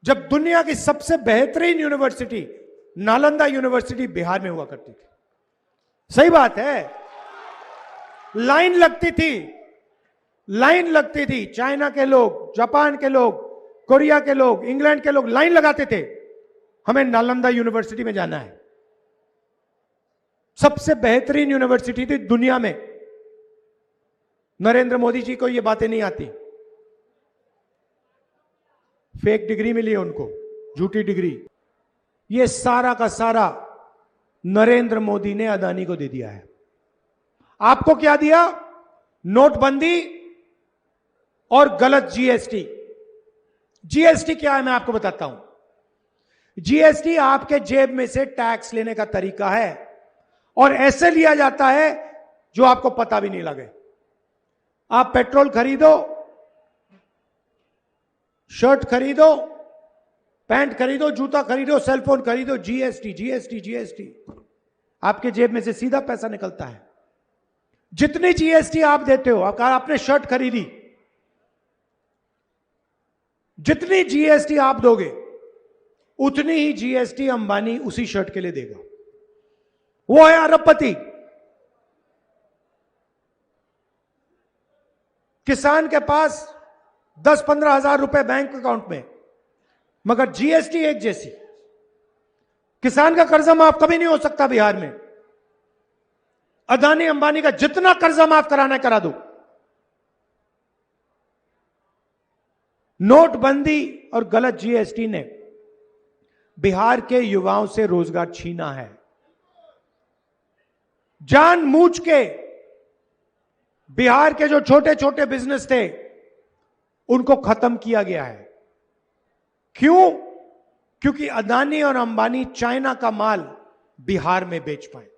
जब दुनिया की सबसे बेहतरीन यूनिवर्सिटी नालंदा यूनिवर्सिटी बिहार में हुआ करती थी। सही बात है। लाइन लगती थी। चाइना के लोग, जापान के लोग, कोरिया के लोग, इंग्लैंड के लोग लाइन लगाते थे, हमें नालंदा यूनिवर्सिटी में जाना है। सबसे बेहतरीन यूनिवर्सिटी थी दुनिया में। नरेंद्र मोदी जी को ये बातें नहीं आती। फेक डिग्री मिली है उनको, झूठी डिग्री। ये सारा का सारा नरेंद्र मोदी ने अदानी को दे दिया है। आपको क्या दिया? नोटबंदी और गलत जीएसटी। जीएसटी क्या है मैं आपको बताता हूं। जीएसटी आपके जेब में से टैक्स लेने का तरीका है और ऐसे लिया जाता है जो आपको पता भी नहीं लगे। आप पेट्रोल खरीदो, शर्ट खरीदो, पैंट खरीदो, जूता खरीदो, सेलफोन खरीदो, जीएसटी जीएसटी जीएसटी। आपके जेब में से सीधा पैसा निकलता है। जितनी जीएसटी आप देते हो, आपने शर्ट खरीदी, जितनी जीएसटी आप दोगे उतनी ही जीएसटी अंबानी उसी शर्ट के लिए देगा। वो है अरबपति। किसान के पास 10-15 हजार रुपए बैंक अकाउंट में, मगर जीएसटी एक जैसी। किसान का कर्जा माफ कभी नहीं हो सकता बिहार में। अदानी अंबानी का जितना कर्जा माफ कराना है करा दो। नोटबंदी और गलत जीएसटी ने बिहार के युवाओं से रोजगार छीना है। जानबूझ के बिहार के जो छोटे छोटे बिजनेस थे उनको खत्म किया गया है। क्यों? क्योंकि अदानी और अंबानी चाइना का माल बिहार में बेच पाए।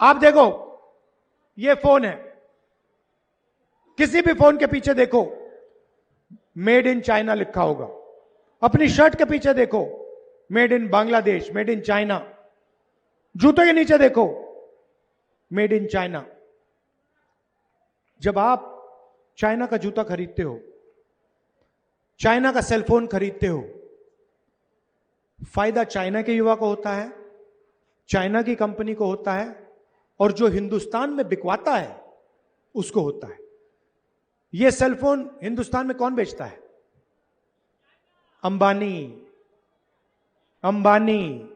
आप देखो, ये फोन है, किसी भी फोन के पीछे देखो मेड इन चाइना लिखा होगा। अपनी शर्ट के पीछे देखो made in Bangladesh, made in China. जूते के नीचे देखो मेड इन चाइना। जब आप चाइना का जूता खरीदते हो, चाइना का सेलफोन खरीदते हो, फायदा चाइना के युवा को होता है, चाइना की कंपनी को होता है, और जो हिंदुस्तान में बिकवाता है उसको होता है। यह सेलफोन हिंदुस्तान में कौन बेचता है? अंबानी। अंबानी।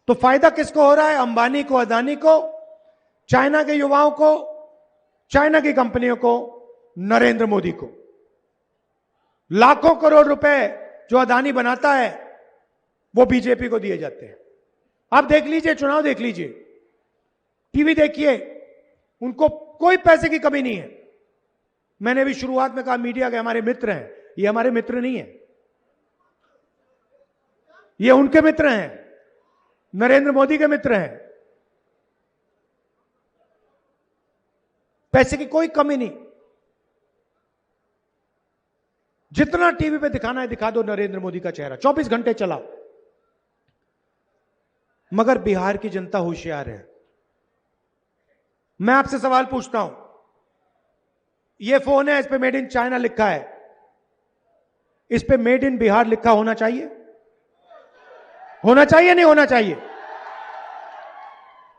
तो फायदा किसको हो रहा है? अंबानी को, अदानी को, चाइना के युवाओं को, चाइना की कंपनियों को, नरेंद्र मोदी को। लाखों करोड़ रुपए जो अदानी बनाता है वो बीजेपी को दिए जाते हैं। आप देख लीजिए, चुनाव देख लीजिए, टीवी देखिए, उनको कोई पैसे की कमी नहीं है। मैंने भी शुरुआत में कहा मीडिया के हमारे मित्र हैं। ये हमारे मित्र नहीं है, ये उनके मित्र हैं, नरेंद्र मोदी के मित्र हैं। पैसे की कोई कमी नहीं। जितना टीवी पे दिखाना है दिखा दो नरेंद्र मोदी का चेहरा, 24 घंटे चलाओ। मगर बिहार की जनता होशियार है। मैं आपसे सवाल पूछता हूं, यह फोन है, इस पे मेड इन चाइना लिखा है, इस पे मेड इन बिहार लिखा होना चाहिए? होना चाहिए नहीं होना चाहिए?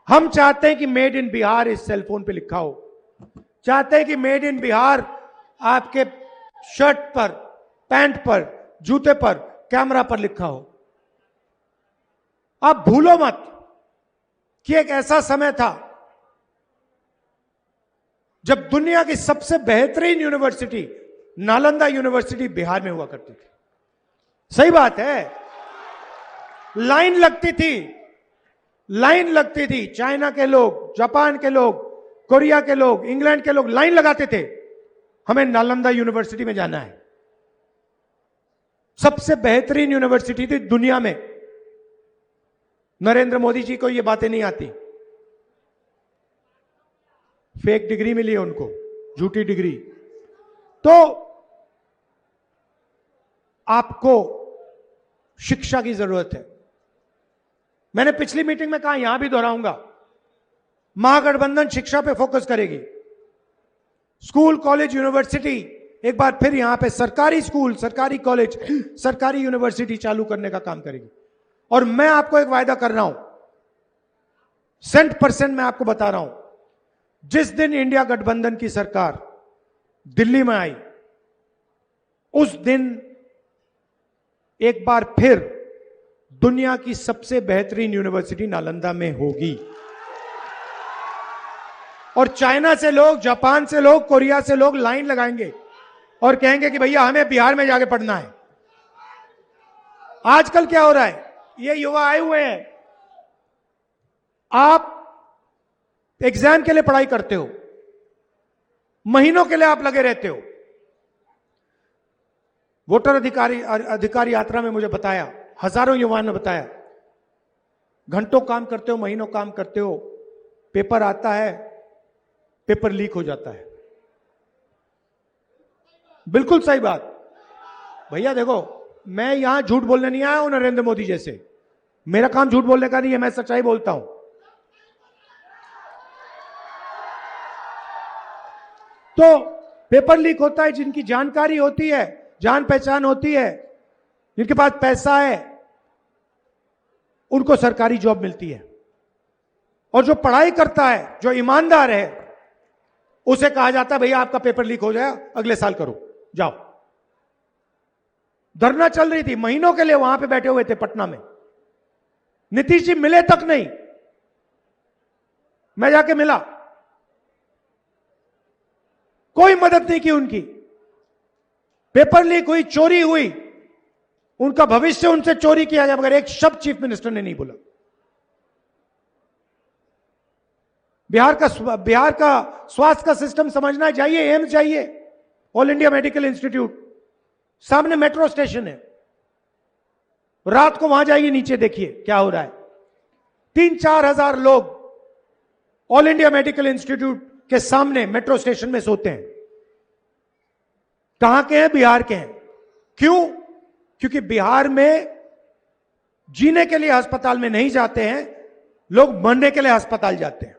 हम चाहते हैं कि मेड इन बिहार इस सेलफोन पे लिखा हो। चाहते हैं कि मेड इन बिहार आपके शर्ट पर, पैंट पर, जूते पर, कैमरा पर लिखा हो। आप भूलो मत कि एक ऐसा समय था जब दुनिया की सबसे बेहतरीन यूनिवर्सिटी नालंदा यूनिवर्सिटी बिहार में हुआ करती थी। सही बात है। लाइन लगती थी। चाइना के लोग, जापान के लोग, कोरिया के लोग, इंग्लैंड के लोग लाइन लगाते थे, हमें नालंदा यूनिवर्सिटी में जाना है। सबसे बेहतरीन यूनिवर्सिटी थी दुनिया में। नरेंद्र मोदी जी को यह बातें नहीं आती। फेक डिग्री मिली है उनको, झूठी डिग्री। तो आपको शिक्षा की जरूरत है। मैंने पिछली मीटिंग में कहा, यहां भी दोहराऊंगा, महागठबंधन शिक्षा पे फोकस करेगी। स्कूल, कॉलेज, यूनिवर्सिटी एक बार फिर यहां पे सरकारी स्कूल, सरकारी कॉलेज, सरकारी यूनिवर्सिटी चालू करने का काम करेगी। और मैं आपको एक वायदा कर रहा हूं, 100% मैं आपको बता रहा हूं, जिस दिन इंडिया गठबंधन की सरकार दिल्ली में आई, उस दिन एक बार फिर दुनिया की सबसे बेहतरीन यूनिवर्सिटी नालंदा में होगी। और चाइना से लोग, जापान से लोग, कोरिया से लोग लाइन लगाएंगे और कहेंगे कि भैया हमें बिहार में जाके पढ़ना है। आजकल क्या हो रहा है, ये युवा आए हुए हैं, आप एग्जाम के लिए पढ़ाई करते हो, महीनों के लिए आप लगे रहते हो। वोटर अधिकार यात्रा में मुझे बताया, हजारों युवाओं ने बताया, घंटों काम करते हो, महीनों काम करते हो, पेपर आता है, पेपर लीक हो जाता है। बिल्कुल सही बात भैया। देखो, मैं यहां झूठ बोलने नहीं आया हूं नरेंद्र मोदी जैसे, मेरा काम झूठ बोलने का नहीं है, मैं सच्चाई बोलता हूं। तो पेपर लीक होता है, जिनकी जानकारी होती है, जान पहचान होती है, जिनके पास पैसा है, उनको सरकारी जॉब मिलती है। और जो पढ़ाई करता है, जो ईमानदार है, उसे कहा जाता है भैया आपका पेपर लीक हो जाए, अगले साल करो, जाओ। धरना चल रही थी, महीनों के लिए वहां पे बैठे हुए थे पटना में, नीतीश जी मिले तक नहीं। मैं जाके मिला, कोई मदद नहीं की उनकी। पेपर लीक हुई, चोरी हुई, उनका भविष्य उनसे चोरी किया गया, मगर एक शब्द चीफ मिनिस्टर ने नहीं बोला। बिहार का स्वास्थ्य का सिस्टम समझना चाहिए, एम्स चाहिए, ऑल इंडिया मेडिकल इंस्टीट्यूट, सामने मेट्रो स्टेशन है, रात को वहां जाइए, नीचे देखिए क्या हो रहा है। 3-4 हजार लोग ऑल इंडिया मेडिकल इंस्टीट्यूट के सामने मेट्रो स्टेशन में सोते हैं। कहां के हैं? बिहार के हैं। क्यों? क्योंकि बिहार में जीने के लिए अस्पताल में नहीं जाते हैं लोग, मरने के लिए अस्पताल जाते हैं।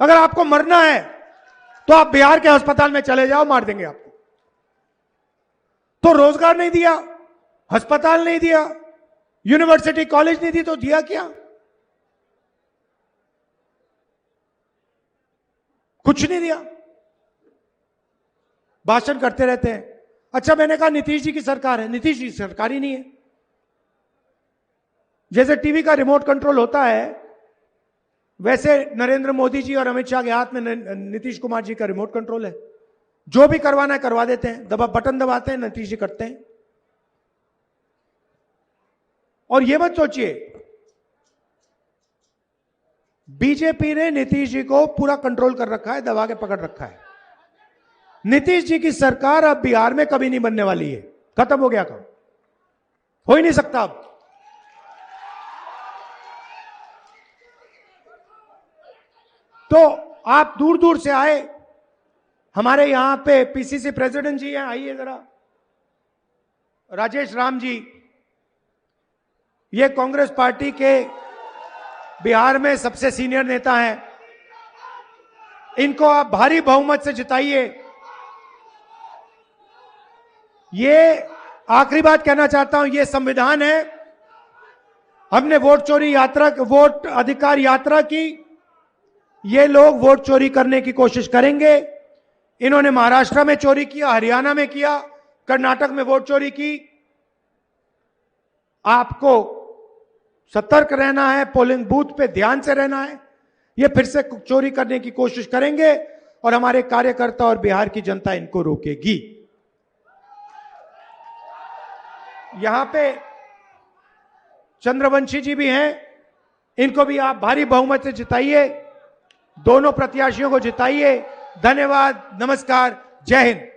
अगर आपको मरना है तो आप बिहार के अस्पताल में चले जाओ, मार देंगे आपको। तो रोजगार नहीं दिया, अस्पताल नहीं दिया, यूनिवर्सिटी कॉलेज नहीं दी, तो दिया क्या? कुछ नहीं दिया, भाषण करते रहते हैं। अच्छा, मैंने कहा नीतीश जी की सरकार है, नीतीश जी की सरकार ही नहीं है। जैसे टीवी का रिमोट कंट्रोल होता है, वैसे नरेंद्र मोदी जी और अमित शाह के हाथ में नीतीश कुमार जी का रिमोट कंट्रोल है। जो भी करवाना है करवा देते हैं, बटन दबाते हैं, नीतीश जी करते हैं। और यह मत सोचिए, बीजेपी ने नीतीश जी को पूरा कंट्रोल कर रखा है, दबा के पकड़ रखा है। नीतीश जी की सरकार अब बिहार में कभी नहीं बनने वाली है, खत्म हो गया काम, हो ही नहीं सकता अब। तो आप दूर दूर से आए, हमारे यहां पे पीसीसी प्रेसिडेंट जी हैं, आइए जरा, राजेश राम जी, ये कांग्रेस पार्टी के बिहार में सबसे सीनियर नेता हैं। इनको आप भारी बहुमत से जिताइए। ये आखिरी बात कहना चाहता हूं, ये संविधान है, हमने वोट अधिकार यात्रा की, ये लोग वोट चोरी करने की कोशिश करेंगे। इन्होंने महाराष्ट्र में चोरी किया, हरियाणा में किया, कर्नाटक में वोट चोरी की। आपको सतर्क रहना है, पोलिंग बूथ पे ध्यान से रहना है। ये फिर से चोरी करने की कोशिश करेंगे और हमारे कार्यकर्ता और बिहार की जनता इनको रोकेगी। यहां पे चंद्रवंशी जी भी हैं, इनको भी आप भारी बहुमत से जिताइए, दोनों प्रत्याशियों को जिताइए। धन्यवाद, नमस्कार, जय हिंद।